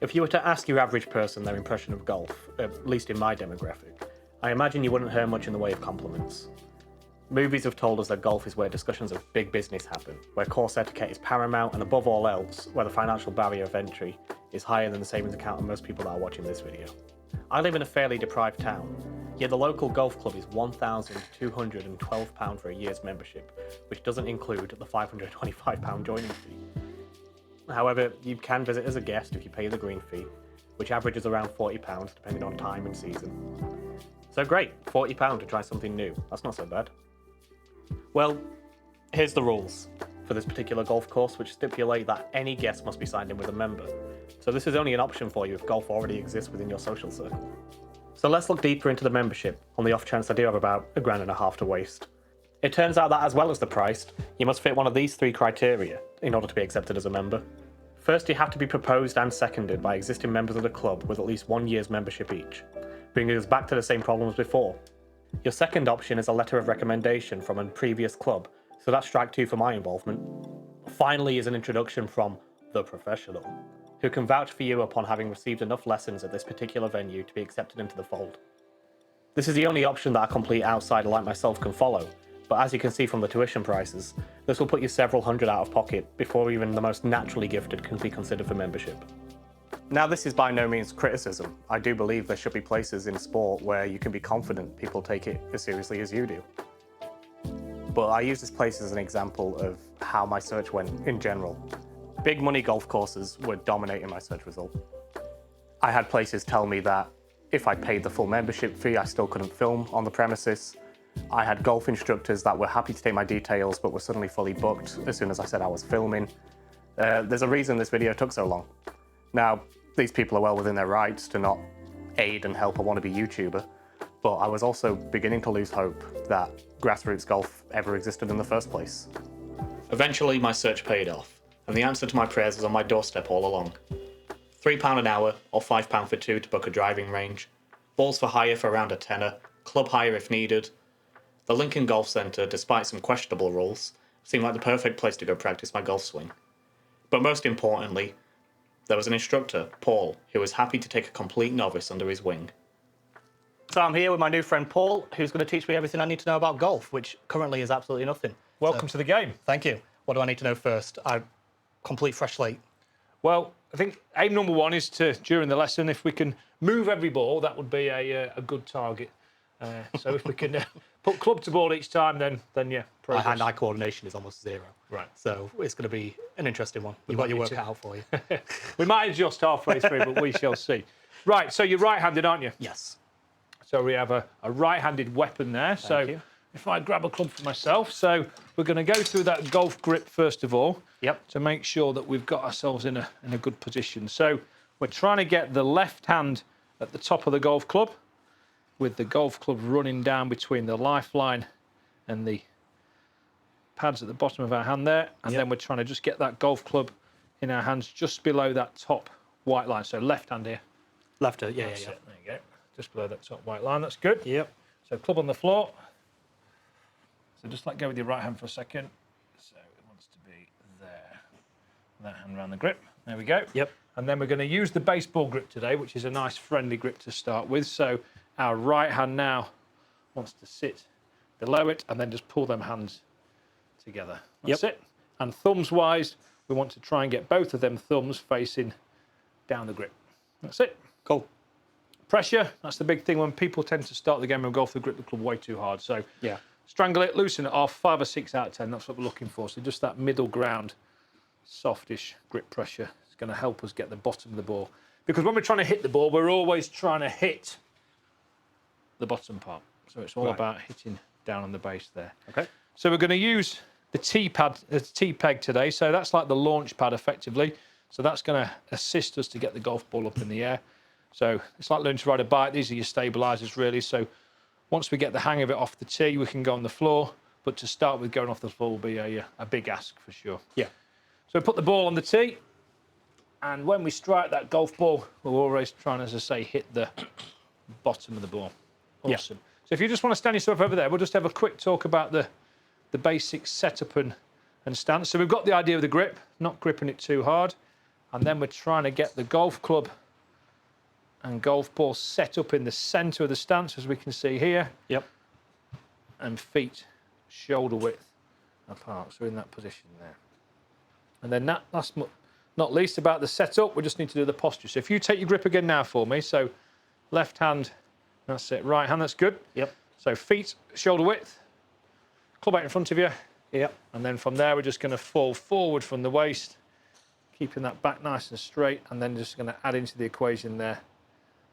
If you were to ask your average person their impression of golf, at least in my demographic, I imagine you wouldn't hear much in the way of compliments. Movies have told us that golf is where discussions of big business happen, where course etiquette is paramount, and above all else, where the financial barrier of entry is higher than the savings account of most people that are watching this video. I live in a fairly deprived town, yet the local golf club is £1,212 for a year's membership, which doesn't include the £525 joining fee. However, you can visit as a guest if you pay the green fee, which averages around £40 depending on time and season. So great, £40 to try something new. That's not so bad. Well, here's the rules for this particular golf course, which stipulate that any guest must be signed in with a member. So this is only an option for you if golf already exists within your social circle. So let's look deeper into the membership, on the off chance I do have about £1.5 to waste. It turns out that as well as the price, you must fit one of these 3 criteria in order to be accepted as a member. First, you have to be proposed and seconded by existing members of the club with at least 1 year's membership each, bringing us back to the same problem as before. Your second option is a letter of recommendation from a previous club, so that's strike 2 for my involvement. Finally is an introduction from the professional, who can vouch for you upon having received enough lessons at this particular venue to be accepted into the fold. This is the only option that a complete outsider like myself can follow, but as you can see from the tuition prices, this will put you several hundred out of pocket before even the most naturally gifted can be considered for membership. Now, this is by no means criticism. I do believe there should be places in sport where you can be confident people take it as seriously as you do. But I use this place as an example of how my search went in general. Big money golf courses were dominating my search result. I had places tell me that if I paid the full membership fee, I still couldn't film on the premises. I had golf instructors that were happy to take my details but were suddenly fully booked as soon as I said I was filming. There's a reason this video took so long. Now, these people are well within their rights to not aid and help a wannabe YouTuber, but I was also beginning to lose hope that grassroots golf ever existed in the first place. Eventually, my search paid off, and the answer to my prayers was on my doorstep all along. £3 an hour, or £5 for 2 to book a driving range, balls for hire for around a tenner, club hire if needed. The Lincoln Golf Centre, despite some questionable rules, seemed like the perfect place to go practice my golf swing. But most importantly, there was an instructor, Paul, who was happy to take a complete novice under his wing. So I'm here with my new friend Paul, who's going to teach me everything I need to know about golf, which currently is absolutely nothing. Welcome to the game. Thank you. What do I need to know first? Complete fresh slate. Well, I think aim number 1 is to, during the lesson, if we can move every ball, that would be a good target. So if we can put club to ball each time, then yeah, progress. My hand-eye coordination is almost 0. Right. So it's going to be an interesting one. You've got your work cut out for you. We might adjust halfway through, but we shall see. Right, so you're right-handed, aren't you? Yes. So we have a right-handed weapon there. Thank you. If I grab a club for myself, so we're going to go through that golf grip first of all. Yep. To make sure that we've got ourselves in a good position. So we're trying to get the left hand at the top of the golf club, with the golf club running down between the lifeline and the pads at the bottom of our hand there. And then we're trying to just get that golf club in our hands just below that top white line. So left hand here. Left hand, yeah. There you go. Just below that top white line. That's good. Yep. So club on the floor. So just let go with your right hand for a second. So it wants to be there. That hand around the grip. There we go. Yep. And then we're going to use the baseball grip today, which is a nice friendly grip to start with. So our right hand now wants to sit below it and then just pull them hands together. That's it. And thumbs wise, we want to try and get both of them thumbs facing down the grip. That's it. Cool. Pressure, that's the big thing when people tend to start the game of golf, they grip the club way too hard. So strangle it, loosen it off, 5 or 6 out of 10, that's what we're looking for. So just that middle ground, softish grip pressure is going to help us get the bottom of the ball. Because when we're trying to hit the ball, we're always trying to hit the bottom part. So it's all about hitting down on the base there. Okay. So we're going to use the T-peg today. So that's like the launch pad effectively. So that's going to assist us to get the golf ball up in the air. So it's like learning to ride a bike. These are your stabilisers really. So once we get the hang of it off the tee, we can go on the floor. But to start with, going off the floor will be a big ask for sure. Yeah. So we put the ball on the tee. And when we strike that golf ball, we're always trying, as I say, hit the bottom of the ball. Awesome. Yeah. So if you just want to stand yourself over there, we'll just have a quick talk about the basic setup and stance. So we've got the idea of the grip, not gripping it too hard. And then we're trying to get the golf club and golf ball set up in the centre of the stance, as we can see here. Yep. And feet shoulder width apart. So we're in that position there. And then last but not least about the setup, we just need to do the posture. So if you take your grip again now for me. So left hand, that's it. Right hand, that's good. Yep. So feet shoulder width, club out in front of you. Yep. And then from there, we're just going to fall forward from the waist, keeping that back nice and straight, and then just going to add into the equation there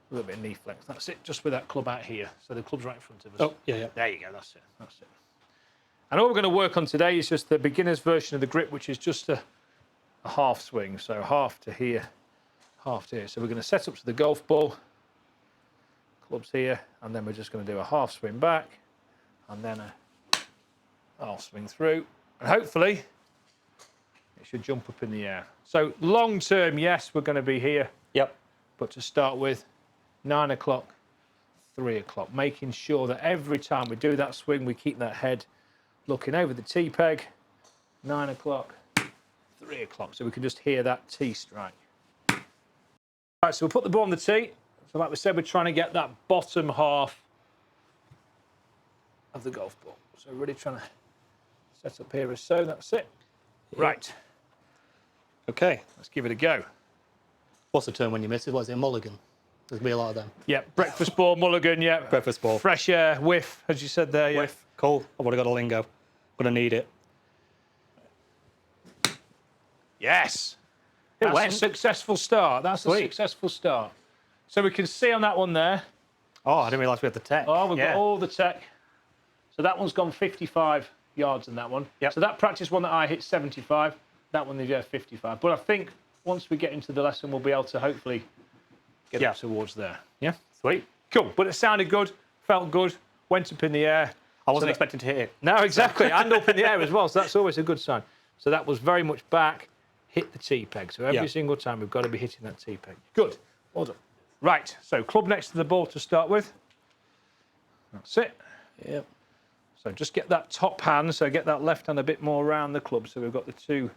a little bit of knee flex. That's it, just with that club out here. So the club's right in front of us. Oh, yeah. There you go, that's it. That's it. And all we're going to work on today is just the beginner's version of the grip, which is just a half swing. So half to here, half to here. So we're going to set up to the golf ball, club's here, and then we're just going to do a half swing back, and then a half swing through, and hopefully it should jump up in the air. So long term, yes, we're going to be here. Yep. But to start with, 9 o'clock, 3 o'clock, making sure that every time we do that swing, we keep that head looking over the tee peg. 9 o'clock, 3 o'clock, so we can just hear that tee strike. Right, so we'll put the ball on the tee. So like we said, we're trying to get that bottom half of the golf ball. So really trying to set up here as so, that's it. Yep. Right. Okay. Let's give it a go. What's the term when you miss it? What is it, a mulligan? There's going to be a lot of them. Yeah, breakfast ball, mulligan, yeah. Breakfast ball. Fresh air, whiff, as you said there, yeah. Whiff. Cool. I've already got a lingo. Going to need it. Yes. It That's a successful start. That's a successful start. So we can see on that one there. Oh, I didn't realise we had the tech. Oh, we've got all the tech. So that one's gone 55 yards in that one. Yep. So that practice one that I hit 75, that one they 55. But I think once we get into the lesson, we'll be able to hopefully get up towards there. Yeah? Sweet. Cool. But it sounded good, felt good, went up in the air. I wasn't expecting to hit it. No, exactly. And up in the air as well. So that's always a good sign. So that was very much back, hit the tee peg. So every single time we've got to be hitting that tee peg. Good. Well done. Right. So club next to the ball to start with. That's it. Yep. So just get that top hand, so get that left hand a bit more around the club. So we've got the two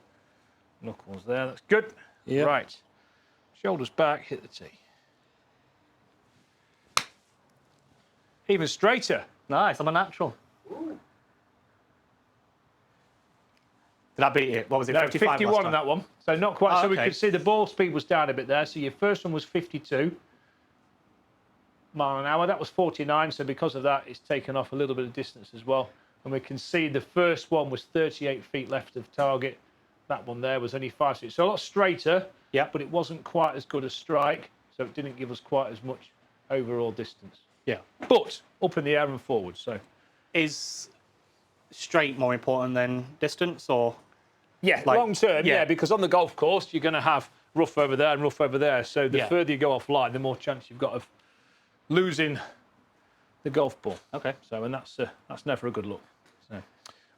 knuckles there. That's good. Yep. Right. Shoulders back, hit the tee. Even straighter. Nice, I'm a natural. Ooh. Did I beat it? What was it? No, 55 51 on that one. So not quite. Oh, so we okay. could see the ball speed was down a bit there. So your first one was 52 mile an hour. That was 49. So because of that, it's taken off a little bit of distance as well. And we can see the first one was 38 feet left of target. That one there was only 5 feet. So a lot straighter. Yeah. But it wasn't quite as good a strike. So it didn't give us quite as much overall distance. Yeah. But up in the air and forward. So is straight more important than distance, or? Yeah, Like, long term, yeah. because on the golf course, you're going to have rough over there and rough over there. So the further you go offline, the more chance you've got of losing the golf ball. Okay. So, and that's never a good look. So,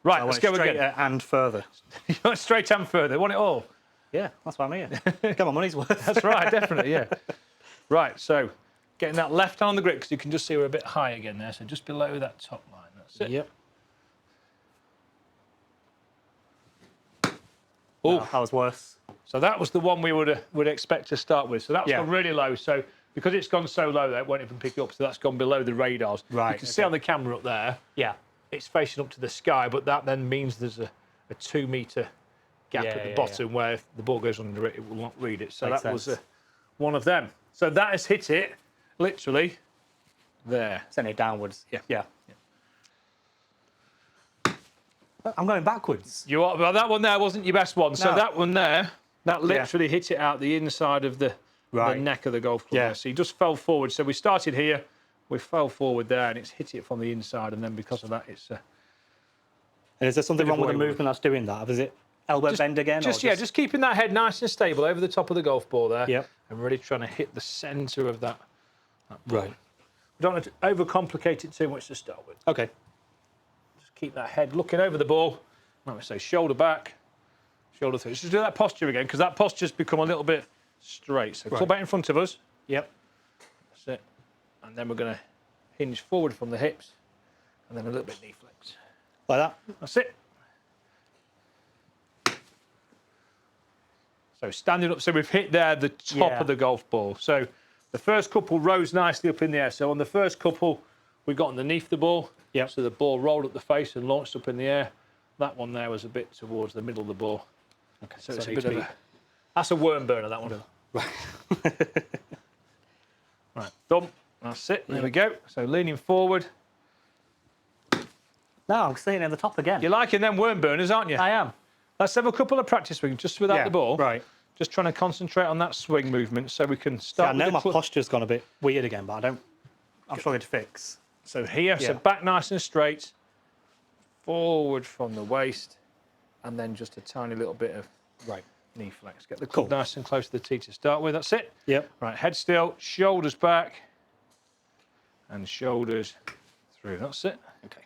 right, let's go again. And further. You want straight and further. Want it all? Yeah, that's why I'm here. Get my money's worth. That's right, definitely, yeah. Right, so getting that left hand on the grip, because you can just see we're a bit high again there. So just below that top line. That's it. Yep. Oh, No, that was worse. So that was the one we would expect to start with. So that's gone really low. So because it's gone so low, that won't even pick it up. So that's gone below the radars. Right. You can see on the camera up there. Yeah. It's facing up to the sky, but that then means there's a 2 metre gap at the bottom where if the ball goes under it, it will not read it. So Makes that sense. was one of them. So that has hit it literally there. Send it downwards. Yeah. Yeah. I'm going backwards. You are, well, that one there wasn't your best one. So No. that one there, that literally hit it out the inside of the neck of the golf club. Yeah. There. So you just fell forward. So we started here, we fell forward there, and it's hit it from the inside. And then because of that, it's And is there something wrong with the movement that's doing that? Is it elbow bend again? just keeping that head nice and stable over the top of the golf ball there. Yep. And really trying to hit the centre of that ball. Right. We don't want to overcomplicate it too much to start with. Okay. Just keep that head looking over the ball. Like we say, shoulder back, shoulder through. Just do that posture again, because that posture's become a little bit straight. So club out in front of us. Yep. That's it. And then we're going to hinge forward from the hips, and then a little bit knee flex. Like that. That's it. So standing up, so we've hit there the top of the golf ball. So the first couple rose nicely up in the air. So on the first couple, we got underneath the ball. Yep. So the ball rolled up the face and launched up in the air. That one there was a bit towards the middle of the ball. Okay, So it's a bit of a... That's a worm burner, that one. Right, thumb. That's it. There we go. So leaning forward. No, I'm staying at the top again. You're liking them worm burners, aren't you? I am. Let's have a couple of practice swings just without the ball. Right. Just trying to concentrate on that swing movement so we can start. I know my posture's gone a bit weird again, but I'm struggling to fix. So here, so back nice and straight, forward from the waist, and then just a tiny little bit of knee flex. Get the club nice and close to the tee to start with. That's it. Yep. Right, head still, shoulders back, and shoulders through. That's it. Okay.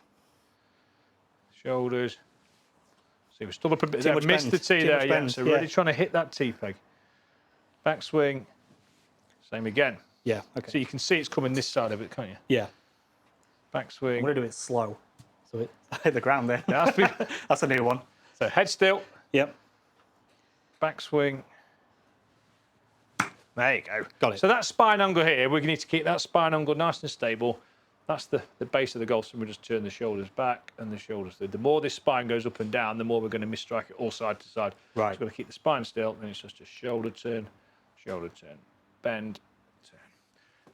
Shoulders. See, we're still up a bit. Too much Missed the bend. tee there, bend, So really trying to hit that tee peg. Back swing. Same again. Yeah. Okay. So you can see it's coming this side of it, can't you? Yeah. Back swing. I'm going to do it slow. So it hit the ground there. Yeah, That's a new one. So head still. Yep. Back swing. There you go. Got it. So that spine angle here, we need to keep that spine angle nice and stable. That's the base of the golf swing. We just turn the shoulders back and the shoulders through. The more this spine goes up and down, the more we're going to misstrike it all side to side. Right. So we're going to keep the spine still, and it's just a shoulder turn, bend, turn.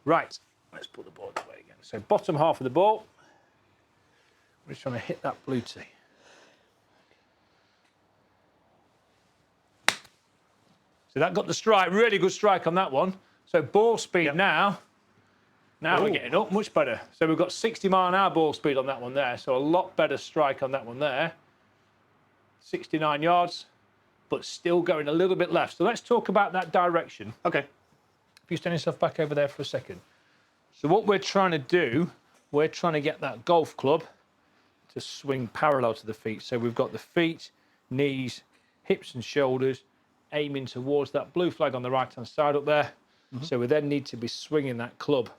Right. Let's put the ball away again. So bottom half of the ball. We're just trying to hit that blue tee. So that got the strike, really good strike on that one. So ball speed now we're getting up much better. So we've got 60-mile-an-hour ball speed on that one there. So a lot better strike on that one there. 69 yards, but still going a little bit left. So let's talk about that direction. Okay. If you stand yourself back over there for a second. So what we're trying to do, we're trying to get that golf club to swing parallel to the feet. So we've got the feet, knees, hips and shoulders aiming towards that blue flag on the right-hand side up there. So we then need to be swinging that club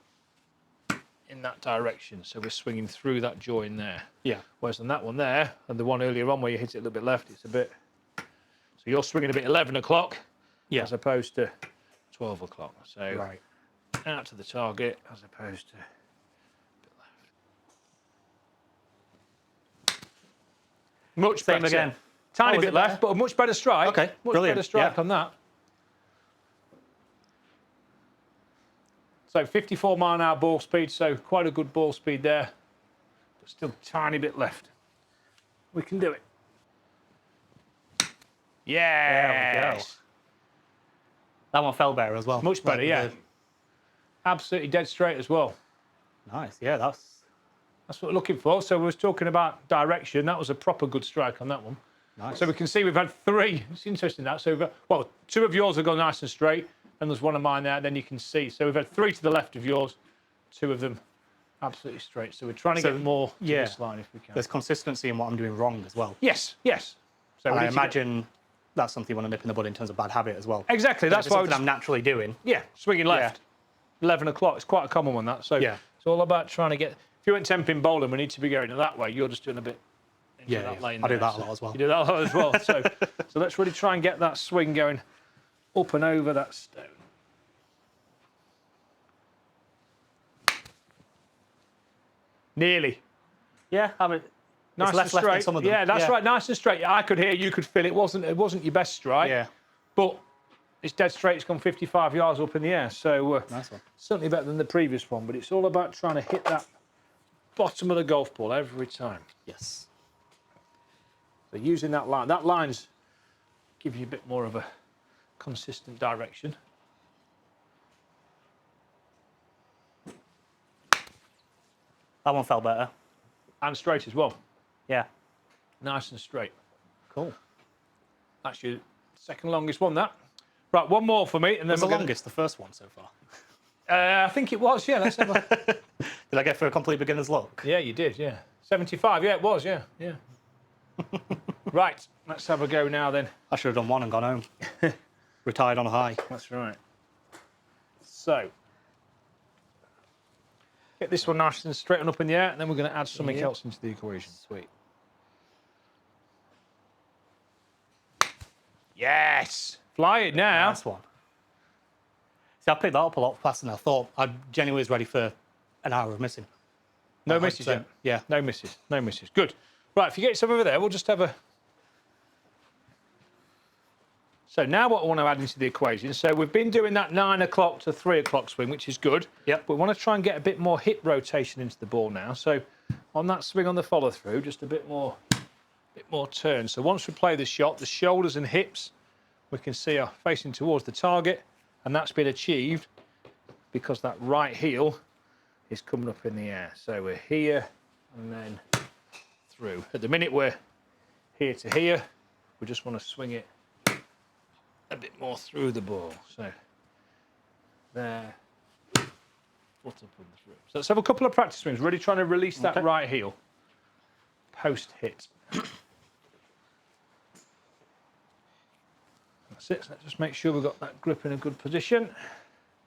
in that direction. So we're swinging through that join there. Yeah. Whereas on that one there, and the one earlier on where you hit it a little bit left, it's a bit... So you're swinging a bit 11 o'clock as opposed to 12 o'clock. So out to the target as opposed to a bit left. Much Same better. again. Tiny bit left, but a much better strike. Okay, much brilliant. better strike on that. So 54-mile-an-hour ball speed, so quite a good ball speed there, but still a tiny bit left. We can do it. Yes. There we go. That one fell better as well. Much better, yeah. Absolutely dead straight as well. Nice. Yeah, that's what we're looking for. So we was talking about direction. That was a proper good strike on that one. nice. So we can see we've had three. It's interesting that. So we've got, well, two of yours have gone nice and straight, and there's one of mine there. Then you can see. So we've had three to the left of yours, two of them absolutely straight. So we're trying to get more to this line if we can. There's consistency in what I'm doing wrong as well. Yes, yes. So And we I need to get- imagine that's something you want to nip in the bud in terms of bad habit as well. exactly. That's why something I'm naturally doing. swinging left. 11 o'clock. It's quite a common one that. So it's all about trying to get. If you went 10-pin bowling, we need to be going that way. You're just doing a bit. Into that lane I do there. that a lot as well. You do that a lot as well. So let's really try and get that swing going up and over that stone. Nearly. Yeah, I mean, Nice it's less and left straight. than some of them. Yeah, that's right. Nice and straight. I could hear, you could feel it wasn't your best strike. Yeah, But it's dead straight. It's gone 55 yards up in the air. So nice one. certainly better than the previous one. But it's all about trying to hit that bottom of the golf ball every time. Yes. So using that line. That line's give you a bit more of a consistent direction. That one fell better. And straight as well. Yeah. Nice and straight. Cool. That's your second longest one, that. Right, one more for me. And then That's the we're gonna- longest, the first one so far. I think it was, yeah. Let's have a... Did I get for a complete beginner's luck? Yeah, you did, yeah. 75, yeah, it was, yeah. Right, let's have a go now then. I should have done one and gone home. Retired on a high. That's right. So, get this one nice and straight and up in the air, and then we're going to add something else into the equation. Sweet. Yes! Fly it now. Nice one. See, I picked that up a lot faster than I thought. I genuinely was ready for an hour of missing. No 100%. misses yet. Yeah. No misses. No misses. Good. Right, if you get some over there, we'll just have a... So now what I want to add into the equation, so we've been doing that 9 o'clock to 3 o'clock swing, which is good. Yep. But we want to try and get a bit more hip rotation into the ball now. So on that swing on the follow through, just a bit more turn. So once we play the shot, the shoulders and hips, we can see are facing towards the target, and that's been achieved because that right heel is coming up in the air. So we're here and then through. At the minute we're here to here. We just want to swing it a bit more through the ball. So there, foot up and through. So let's have a couple of practice swings, really trying to release that right heel post hit. That's it. So let's just make sure we've got that grip in a good position.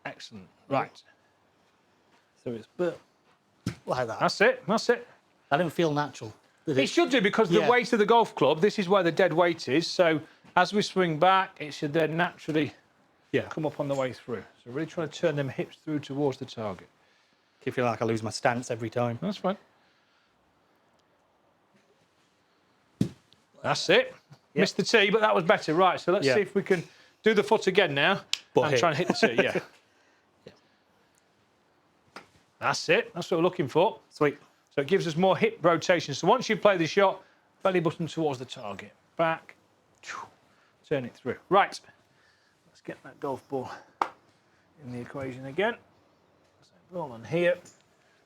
Excellent. Right. So it's Like that. that's it. That's it. That didn't feel natural. Did It should do because the weight of the golf club, this is where the dead weight is. So as we swing back, it should then naturally come up on the way through. So really trying to turn them hips through towards the target. I feel like I lose my stance every time. That's fine. That's it. Yep. Missed the tee, but that was better. Right, so let's see if we can do the foot again now. But and try and hit the tee, yeah. That's it. That's what we're looking for. Sweet. So it gives us more hip rotation. So once you play the shot, belly button towards the target. Back. Turn it through. Right. Let's get that golf ball in the equation again. So ball on here.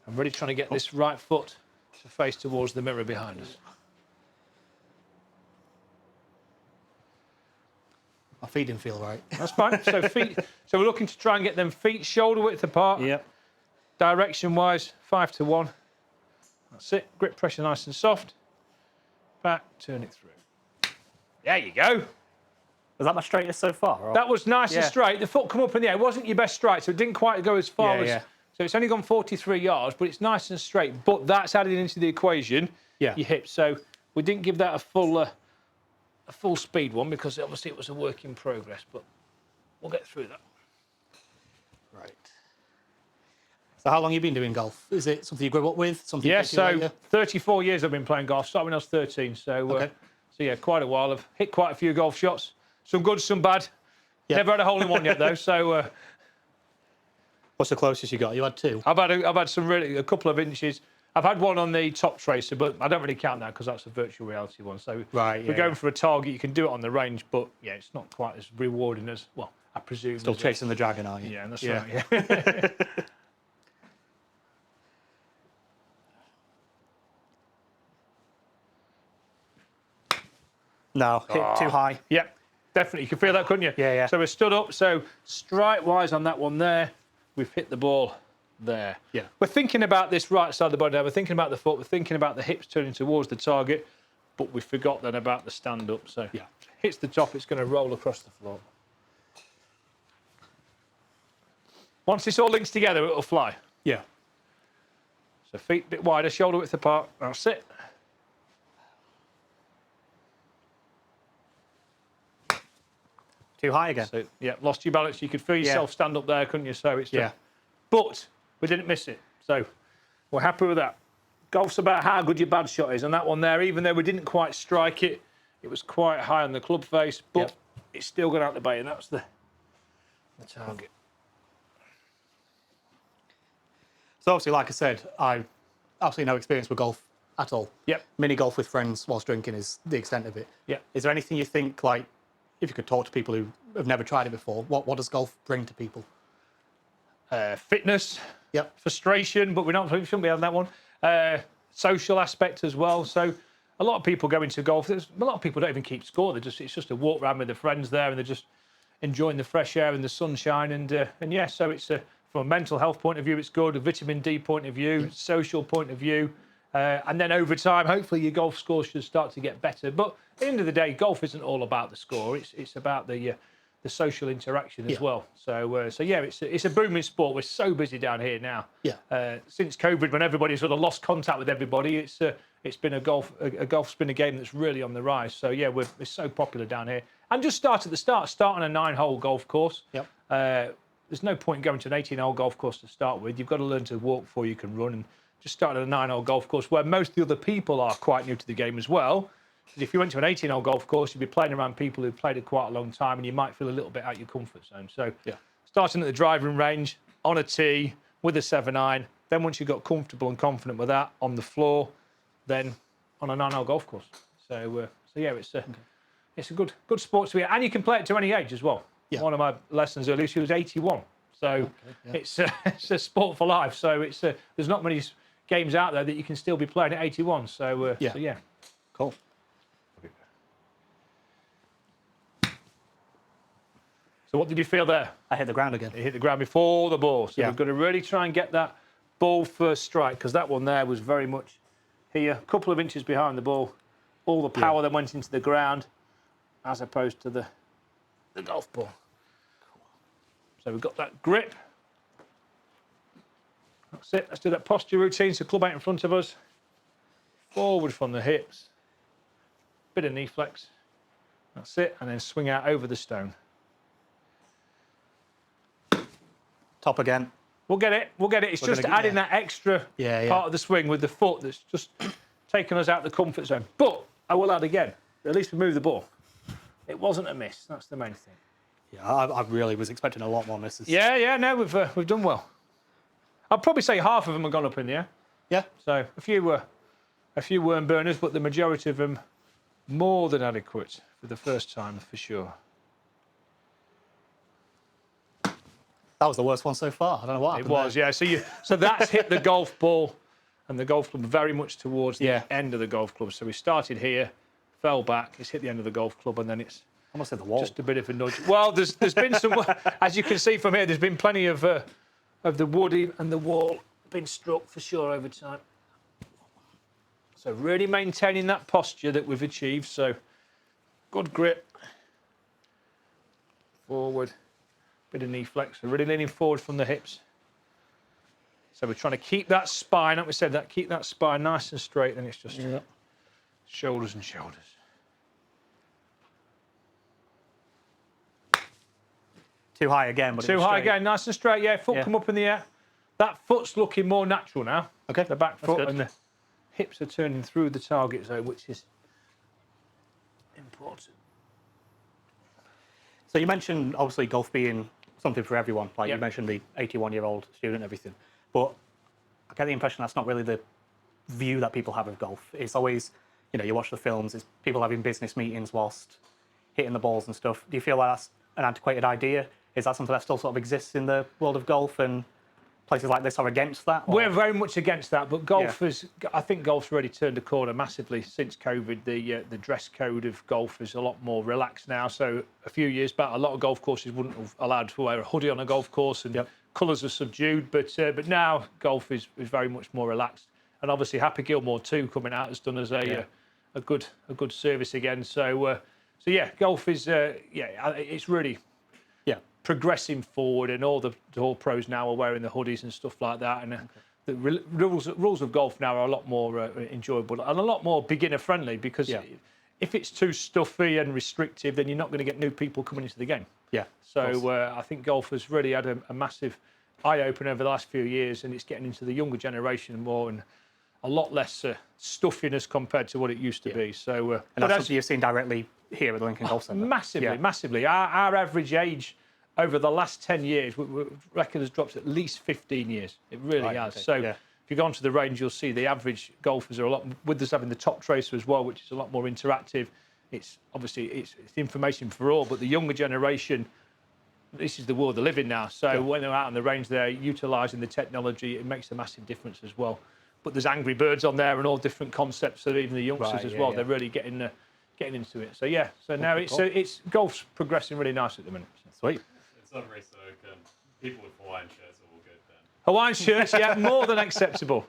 I'm really trying to get this right foot to face towards the mirror behind us. My feet didn't feel right. That's fine. So feet. So we're looking to try and get them feet shoulder width apart. Yep. Direction wise, 5 to 1. That's it. Grip pressure nice and soft. Back, turn it through. There you go. Was that my straightest so far? Or? That was nice and straight. The foot come up in the air. It wasn't your best strike, so it didn't quite go as far as. So it's only gone 43 yards, but it's nice and straight. But that's added into the equation. Your hips. So we didn't give that a full speed one because obviously it was a work in progress. But we'll get through that. Right. So how long have you been doing golf? Is it something you grew up with? Something you so later? 34 years I've been playing golf. Started when I was 13. So yeah, quite a while. I've hit quite a few golf shots. Some good, some bad. Never had a hole in one yet though. So what's the closest you got? You had 2. I've had some really a couple of inches. I've had one on the top tracer, but I don't really count that because that's a virtual reality one. So if we're going for a target, you can do it on the range, but yeah, it's not quite as rewarding as I presume. Still chasing the dragon, are you? Yeah, that's right. Yeah. No, hit too high. Yeah, definitely. You can feel that, couldn't you? Yeah. So we're stood up. So strike-wise on that one there, we've hit the ball there. Yeah. We're thinking about this right side of the body now. We're thinking about the foot. We're thinking about the hips turning towards the target, but we forgot then about the stand-up. So hits the top, it's going to roll across the floor. Once this all links together, it'll fly. Yeah. So feet a bit wider, shoulder width apart. That's it. Too high again. So yeah, lost your balance. You could feel yourself stand up there, couldn't you? So it's but we didn't miss it. So we're happy with that. Golf's about how good your bad shot is, and that one there, even though we didn't quite strike it, it was quite high on the club face, but it's still gone out the bay, and that's the target. So obviously, like I said, I've absolutely no experience with golf at all. Yep. Mini golf with friends whilst drinking is the extent of it. Yeah. Is there anything you think, like, if you could talk to people who have never tried it before, what does golf bring to people? Fitness, Yep. frustration, but we shouldn't be having that one. Social aspect as well. So a lot of people go into golf. A lot of people don't even keep score. It's just a walk around with their friends there, and they're just enjoying the fresh air and the sunshine. And yeah, so it's from a mental health point of view, it's good. A vitamin D point of view, social point of view. And then over time, hopefully your golf scores should start to get better. But at the end of the day, golf isn't all about the score. It's about the social interaction as well. So yeah, it's a booming sport. We're so busy down here now. Yeah. Since COVID, when everybody sort of lost contact with everybody, it's been golf's been a game that's really on the rise. So yeah, it's so popular down here. And just start at the start. Start on a 9-hole golf course. Yep. There's no point going to an 18-hole golf course to start with. You've got to learn to walk before you can run. And just start at a 9-hole golf course where most of the other people are quite new to the game as well. Because if you went to an 18-hole golf course, you'd be playing around people who've played it quite a long time, and you might feel a little bit out your comfort zone. So starting at the driving range, on a tee, with a 7-iron. Then once you got comfortable and confident with that, on the floor, then on a 9-hole golf course. So yeah, it's a good sport to be, and you can play it to any age as well. Yeah. One of my lessons earlier, she was 81, so it's a sport for life. So there's not many games out there that you can still be playing at 81. So yeah, cool. So what did you feel there? I hit the ground again. It hit the ground before the ball. So we've got to really try and get that ball first strike, because that one there was very much here, a couple of inches behind the ball. All the power that went into the ground, as opposed to the golf ball. So we've got that grip. That's it. Let's do that posture routine. So club out in front of us. Forward from the hips. Bit of knee flex. That's it. And then swing out over the stone. Top again. We'll get it. We'll get it. It's just adding that extra part of the swing with the foot that's just taking us out of the comfort zone. But I will add again. At least we move the ball. It wasn't a miss. That's the main thing. Yeah, I really was expecting a lot more misses. Yeah. No, we've done well. I'd probably say half of them have gone up in the air. Yeah. So a few worm burners, but the majority of them more than adequate for the first time for sure. That was the worst one so far. I don't know what happened. It was, there. yeah. So that's hit the golf ball and the golf club very much towards the end of the golf club. So we started here, fell back, it's hit the end of the golf club, and then it's almost hit the wall. Just a bit of a nudge. Well, there's been some, as you can see from here, there's been plenty of the wood and the wall been struck for sure over time. So really maintaining that posture that we've achieved. So good grip. Forward. Bit of knee flex. So really leaning forward from the hips. So we're trying to keep that spine, like we said, keep that spine nice and straight. Then it's just shoulders and shoulders. Too high again, but too high again, nice and straight. Yeah, foot come up in the air. That foot's looking more natural now. Okay, the back foot and the hips are turning through the target zone, which is important. So you mentioned obviously golf being something for everyone. Like you mentioned the 81-year-old student and everything, but I get the impression that's not really the view that people have of golf. It's always, you watch the films, it's people having business meetings whilst hitting the balls and stuff. Do you feel like that's an antiquated idea? Is that something that still sort of exists in the world of golf, and places like this are against that? Or? We're very much against that, but I think golf's already turned a corner massively since COVID. The dress code of golf is a lot more relaxed now. So a few years back, a lot of golf courses wouldn't have allowed to wear a hoodie on a golf course, and colours are subdued. But now golf is very much more relaxed, and obviously Happy Gilmore 2 coming out has done us a good service again. So golf is it's really progressing forward, and all the pros now are wearing the hoodies and stuff like that. And the rules of golf now are a lot more enjoyable and a lot more beginner friendly, because if it's too stuffy and restrictive, then you're not going to get new people coming into the game. Yeah. So I think golf has really had a massive eye open over the last few years, and it's getting into the younger generation more, and a lot less stuffiness compared to what it used to be. So and that's something you've seen directly here at the Lincoln Golf Centre. Massively. Our average age over the last 10 years, we reckon has dropped at least 15 years. It really has. Okay. So if you go onto the range, you'll see the average golfers are a lot, with us having the top tracer as well, which is a lot more interactive. It's obviously it's information for all, but the younger generation, this is the world they live in now. So when they're out on the range, they're utilising the technology. It makes a massive difference as well. But there's Angry Birds on there and all different concepts. So even the youngsters as well, they're really getting into it. So so now it's golf's progressing really nice at the minute. Sweet. It's not so people with Hawaiian shirts are all good then. Hawaiian shirts, more than acceptable.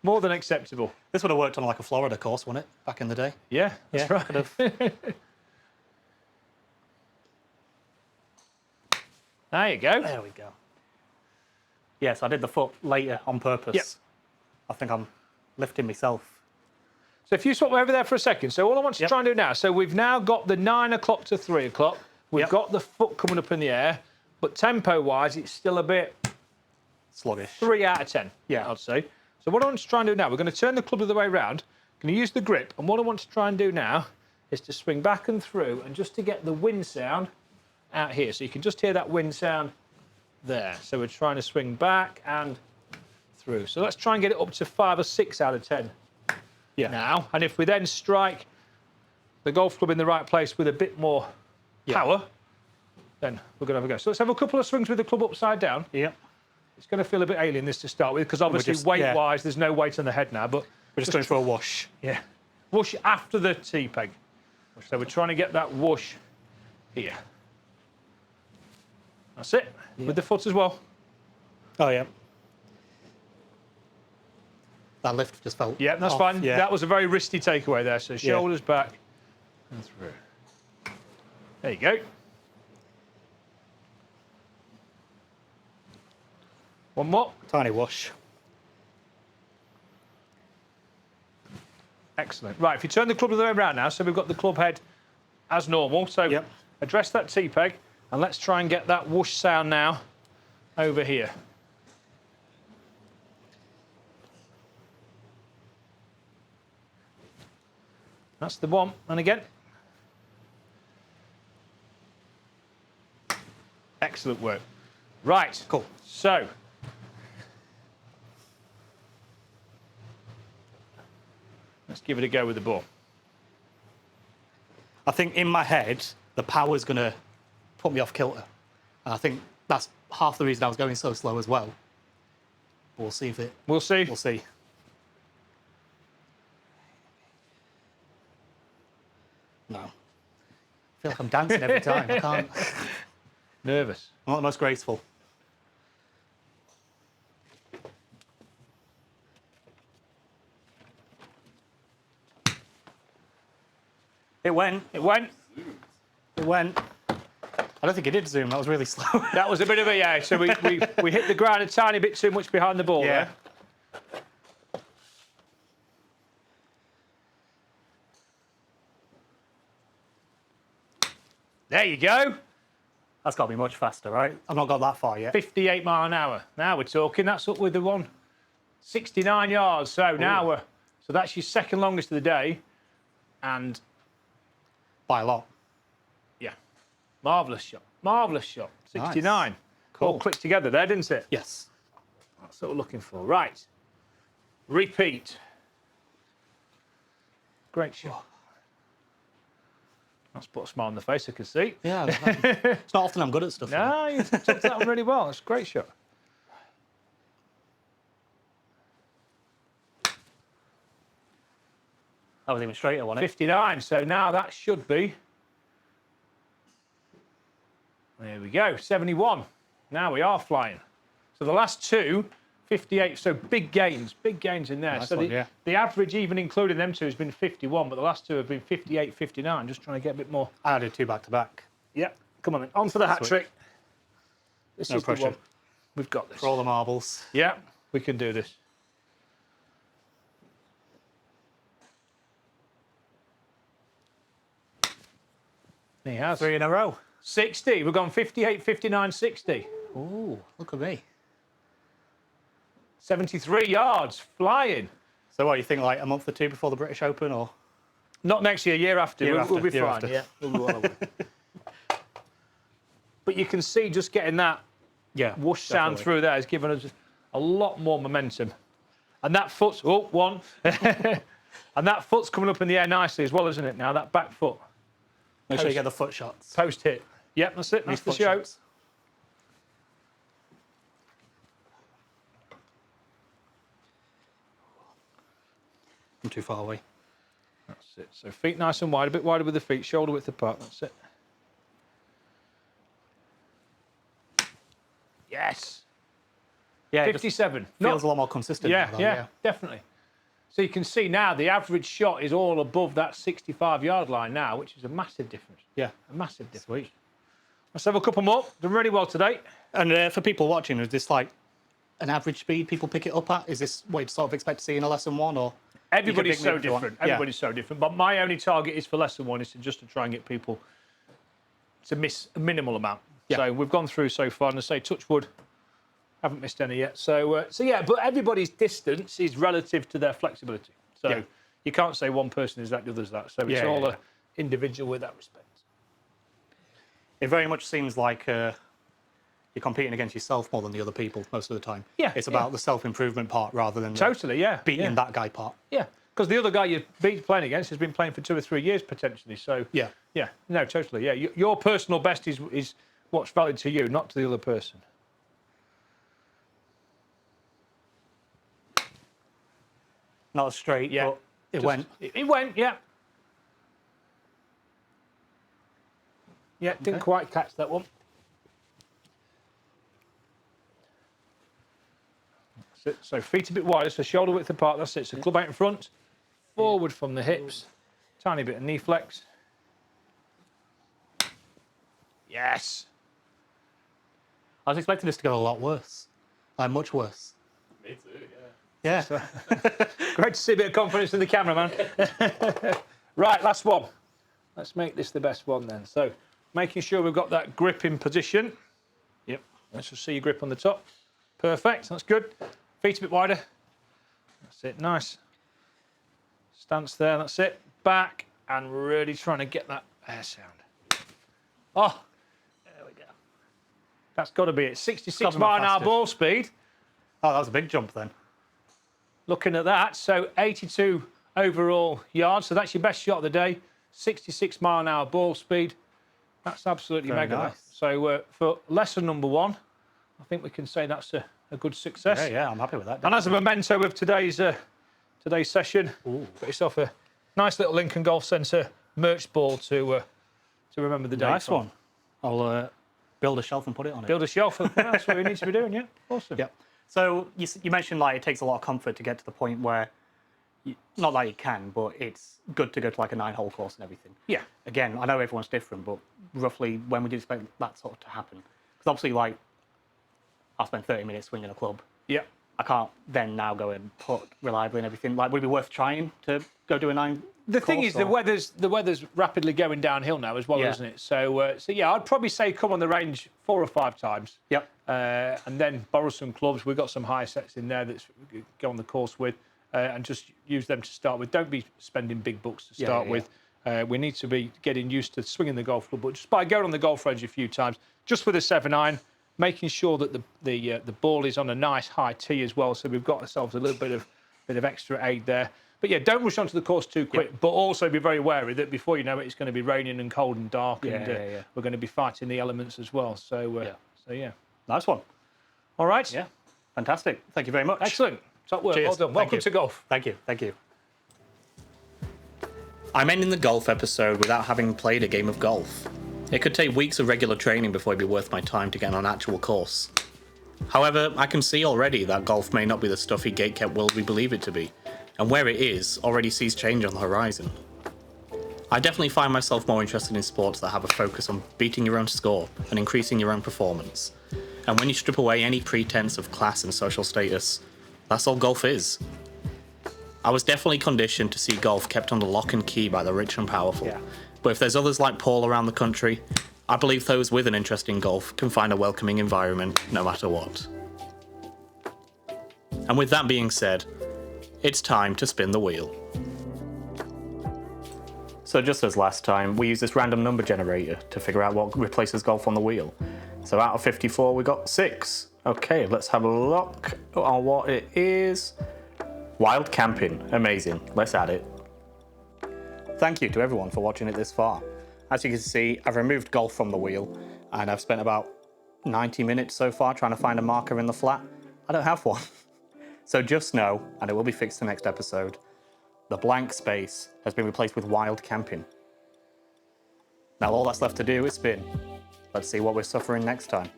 More than acceptable. This would have worked on like a Florida course, wouldn't it, back in the day? Yeah, that's right. There you go. There we go. Yes, I did the foot later on purpose. Yep. I think I'm lifting myself. So if you swap over there for a second. So all I want to try and do now, so we've now got the 9 o'clock to 3 o'clock. We've got the foot coming up in the air, but tempo-wise, it's still a bit sluggish. 3 out of 10, I'd say. So what I want to try and do now, we're going to turn the club the other way around. Going to use the grip, and what I want to try and do now is to swing back and through, and just to get the wind sound out here. So you can just hear that wind sound there. So we're trying to swing back and through. So let's try and get it up to 5 or 6 out of 10 now. And if we then strike the golf club in the right place with a bit more power, then we're going to have a go. So let's have a couple of swings with the club upside down. Yeah. It's going to feel a bit alien, this, to start with, because obviously weight-wise, there's no weight on the head now. But we're just going for a whoosh. Yeah. Whoosh after the T-peg. So we're trying to get that whoosh here. That's it. With the foot as well. Oh, yeah. That lift just felt Yeah, that's off. fine. Yeah. That was a very wristy takeaway there. So shoulders back and through. There you go. One more. Tiny whoosh. Excellent. Right, if you turn the club the other way around now, so we've got the club head as normal. So address that T-peg, and let's try and get that whoosh sound now over here. That's the one. And again. Excellent work. Right. Cool. So. Let's give it a go with the ball. I think in my head, the power's going to put me off kilter. And I think that's half the reason I was going so slow as well. We'll see if it... We'll see. We'll see. No. I feel like I'm dancing every time. I can't... Nervous. I'm not the most graceful. It went. It went. It went. I don't think it did zoom. That was really slow. That was a bit of a, So we hit the ground a tiny bit too much behind the ball there. There you go. That's got to be much faster, right? I've not got that far yet. 58 mile an hour. Now we're talking. That's up with the one. 69 yards. So now we're... So that's your second longest of the day. And... By a lot. Yeah. Marvellous shot. Marvellous shot. 69. Nice. Cool. All clicked together there, didn't it? Yes. That's what we're looking for. Right. Repeat. Great shot. That's put a smile on the face, I can see. Yeah. It's not often I'm good at stuff. No, you took that one really well. That's a great shot. That was even straighter, wasn't it? 59. So now that should be... There we go. 71. Now we are flying. So the last two, 58. So big gains in there. Nice So one, the average, even including them two, has been 51, but the last two have been 58, 59. Just trying to get a bit more. I did 2 back-to-back. Yeah. Come on then. On for the hat trick. This No is pressure. the one. We've got this. For all the marbles. Yeah, we can do this. He has. 3 in a row. 60. We've gone 58, 59, 60. Ooh, look at me. 73 yards. Flying. So what, you think like a month or 2 before the British Open, or? Not next year, year after. We'll be year fine. after. Yeah, we'll be well away. But you can see just getting that whoosh sound definitely. through there is giving us a lot more momentum. And that foot's... Oh, one. And that foot's coming up in the air nicely as well, isn't it, now? That back foot. Make sure you get the foot shots. Post hit. Yep, that's it. That's the foot show. shots. I'm too far away. That's it. So feet nice and wide, a bit wider with the feet, shoulder width apart. That's it. Yes. Yeah, it 57. feels a lot more consistent. Yeah, now, though, yeah, definitely. So you can see now the average shot is all above that 65-yard line now, which is a massive difference. Yeah. A massive difference. Sweet. Let's have a couple more. Done really well today. And for people watching, is this like an average speed people pick it up at? Is this what you'd sort of expect to see in a lesson 1, or? Everybody's so if you want. different. Yeah. Everybody's so different. But my only target is for lesson 1 is to try and get people to miss a minimal amount. Yeah. So we've gone through so far, and I say touch wood, haven't missed any yet. So yeah, but everybody's distance is relative to their flexibility. So you can't say one person is that, the other's that. So it's all individual with that respect. It very much seems like you're competing against yourself more than the other people most of the time. Yeah, It's about the self-improvement part rather than Totally, yeah. beating that guy part. Yeah, because the other guy you're playing against has been playing for 2 or 3 years potentially. So Yeah. yeah, no, totally, yeah. Your personal best is what's valid to you, not to the other person. Not straight, Yeah, but it went. It went, yeah. Yeah, didn't quite catch that one. That's it. So feet a bit wider, so shoulder width apart. That's it. So club out in front, forward from the hips, tiny bit of knee flex. Yes. I was expecting this to go a lot worse. Like, much worse. Me too, yeah. Yeah. Great to see a bit of confidence in the camera, man. Right, last one. Let's make this the best one then. So, making sure we've got that grip in position. Yep. Let's just see your grip on the top. Perfect. That's good. Feet a bit wider. That's it. Nice. Stance there. That's it. Back and really trying to get that air sound. Oh, there we go. That's got to be it. 66 mile an hour ball speed. Oh, that was a big jump then. Looking at that, so 82 overall yards. So that's your best shot of the day. 66 mile an hour ball speed. That's absolutely Very mega. nice. So for lesson number 1, I think we can say that's a good success. Yeah, I'm happy with that. And as a memento of today's session, got yourself a nice little Lincoln Golf Centre merch ball to remember the day. Nice one. I'll build a shelf and put it on it. Build a shelf. That's what we need to be doing, yeah. Awesome. Yeah. So you mentioned like it takes a lot of comfort to get to the point where, not that you can, but it's good to go to like a 9-hole course and everything. Yeah. Again, I know everyone's different, but roughly when would you expect that sort of to happen? Because obviously, like, I'll spend 30 minutes swinging a club. Yeah. I can't then now go and putt reliably and everything. Like, would it be worth trying to go do a 9? The thing is, the weather's rapidly going downhill now as well, Yeah. isn't it? So yeah, I'd probably say come on the range 4 or 5 times. Yep. And then borrow some clubs. We've got some high sets in there that go on the course with, and just use them to start with. Don't be spending big bucks to start with. We need to be getting used to swinging the golf club, but just by going on the golf range a few times, just with a 7-iron, making sure that the ball is on a nice high tee as well. So we've got ourselves a little bit of extra aid there. But yeah, don't rush onto the course too quick, but also be very wary that before you know it, it's going to be raining and cold and dark, and we're going to be fighting the elements as well. So yeah. Nice one. All right. Yeah. Fantastic. Thank you very much. Excellent. Top work. Cheers. Well done. Thank Welcome you. to golf. Thank you. Thank you. I'm ending the golf episode without having played a game of golf. It could take weeks of regular training before it'd be worth my time to get on an actual course. However, I can see already that golf may not be the stuffy gatekept world we believe it to be, and where it is already sees change on the horizon. I definitely find myself more interested in sports that have a focus on beating your own score and increasing your own performance. And when you strip away any pretense of class and social status, that's all golf is. I was definitely conditioned to see golf kept under lock and key by the rich and powerful. But if there's others like Paul around the country, I believe those with an interest in golf can find a welcoming environment no matter what. And with that being said, it's time to spin the wheel. So just as last time, we use this random number generator to figure out what replaces golf on the wheel. So out of 54, we got 6. Okay, let's have a look on what it is. Wild camping. Amazing. Let's add it. Thank you to everyone for watching it this far. As you can see, I've removed golf from the wheel, and I've spent about 90 minutes so far trying to find a marker in the flat. I don't have one. So just know, and it will be fixed the next episode, the blank space has been replaced with wild camping. Now all that's left to do is spin. Let's see what we're suffering next time.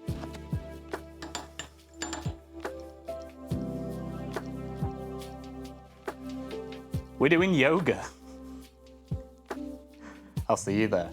We're doing yoga. I'll see you there.